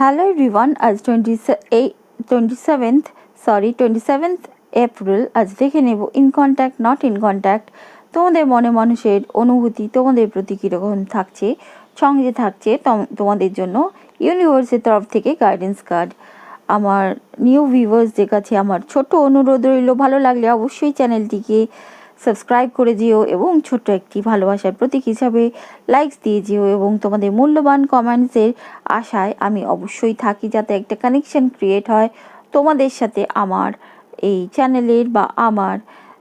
Hello everyone, আজ 27th April. আজ দেখে নেব in contact not in contact তোমাদের মনে মানুষের অনুভূতি তোমাদের প্রতি কীরকম থাকছে, সঙ্গে থাকছে তোমাদের জন্য ইউনিভার্সের তরফ থেকে গাইডেন্স কার্ড। আমার নিউ ভিউয়ার্সদের কাছে আমার ছোট্ট অনুরোধ রইল, ভালো লাগলে অবশ্যই চ্যানেলটিকে সাবস্ক্রাইব করে যেও এবং ছোট্ট একটি ভালোবাসার প্রতীক হিসাবে লাইকস দিয়ে যেও এবং তোমাদের মূল্যবান কমেন্টসের আশায় আমি অবশ্যই থাকি, যাতে একটা কানেকশন ক্রিয়েট হয় তোমাদের সাথে আমার এই চ্যানেলের বা আমার,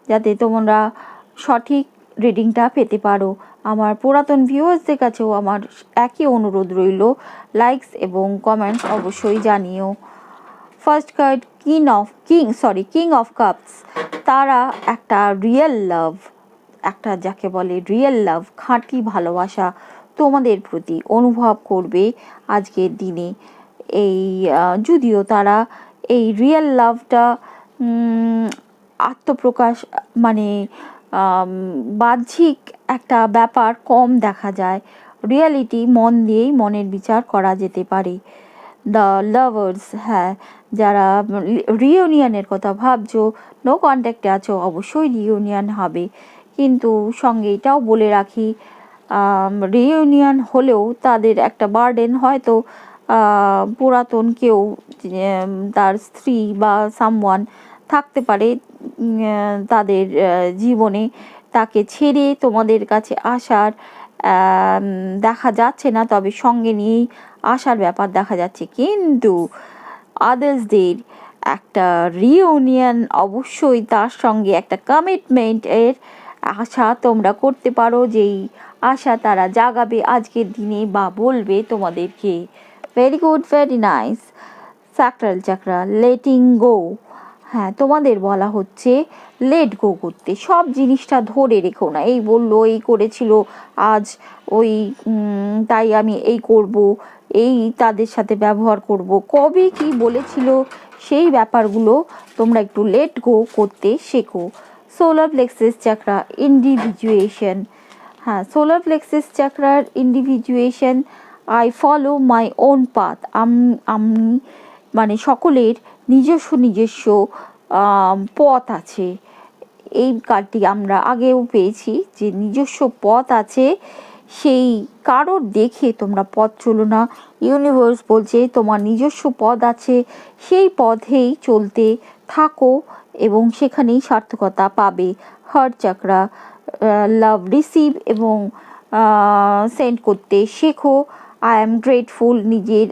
যাতে তোমরা সঠিক রিডিংটা পেতে পারো। আমার পুরাতন ভিউয়ার্সদের কাছেও আমার একই অনুরোধ রইল, লাইকস এবং কমেন্টস অবশ্যই জানিও। First card king of cups. তারা একটা রিয়েল লাভ, একটা যাকে বলে রিয়েল লাভ, খাঁটি ভালোবাসা তোমাদের প্রতি অনুভব করবে আজকের দিনে। এই যদিও তারা এই রিয়েল লাভটা আত্মপ্রকাশ মানে বাহ্যিক একটা ব্যাপার কম দেখা যায়, রিয়ালিটি মন দিয়েই মনের বিচার করা যেতে পারে। দ্য লাভার্স, হ্যাঁ, যারা রিইউনিয়নের কথা ভাবছো, নো কন্ট্যাক্টে আছো, অবশ্যই রিইউনিয়ন হবে। কিন্তু সঙ্গে এটাও বলে রাখি, রিইউনিয়ন হলেও তাদের একটা বার্ডেন, হয়তো পুরাতন কেউ তার স্ত্রী বা সামওয়ান থাকতে পারে তাদের জীবনে, তাকে ছেড়ে তোমাদের কাছে আসার দেখা যাচ্ছে না, তবে সঙ্গে নিয়েই আসার ব্যাপার দেখা যাচ্ছে। কিন্তু আদার্সদের একটা রিইউনিয়ন অবশ্যই, তার সঙ্গে একটা কমিটমেন্টের আশা তোমরা করতে পারো, যেই আশা তারা জাগাবে আজকের দিনে বা বলবে তোমাদেরকে। Very good, very nice. Sacral chakra, letting go. হ্যাঁ, তোমাদের বলা হচ্ছে লেট গো করতে, সব জিনিসটা ধরে রেখো না। এই বললো, এই করেছিল আজ, ওই তাই আমি এই করব, এই তাদের সাথে ব্যবহার করব, কবে কি বলেছিল সেই ব্যাপারগুলো তোমরা একটু লেট গো করতে শেখো। Solar plexus chakra, individuation. হ্যাঁ, সোলার প্লেক্সাস চাকরার individuation, I follow my own path. আমি মানে সকলের নিজস্ব পথ আছে। এই কার্ডটি আমরা আগেও পেয়েছি, যে নিজস্ব পথ আছে, সেই কারোর দেখে তোমরা পথ চলো না। ইউনিভার্স বলছে তোমার নিজস্ব পথ আছে, সেই পথেই চলতে থাকো এবং সেখানেই সার্থকতা পাবে। হার্ট চাকরা, লাভ রিসিভ এবং সেন্ড করতে শেখো। আই অ্যাম গ্রেটফুল, নিজের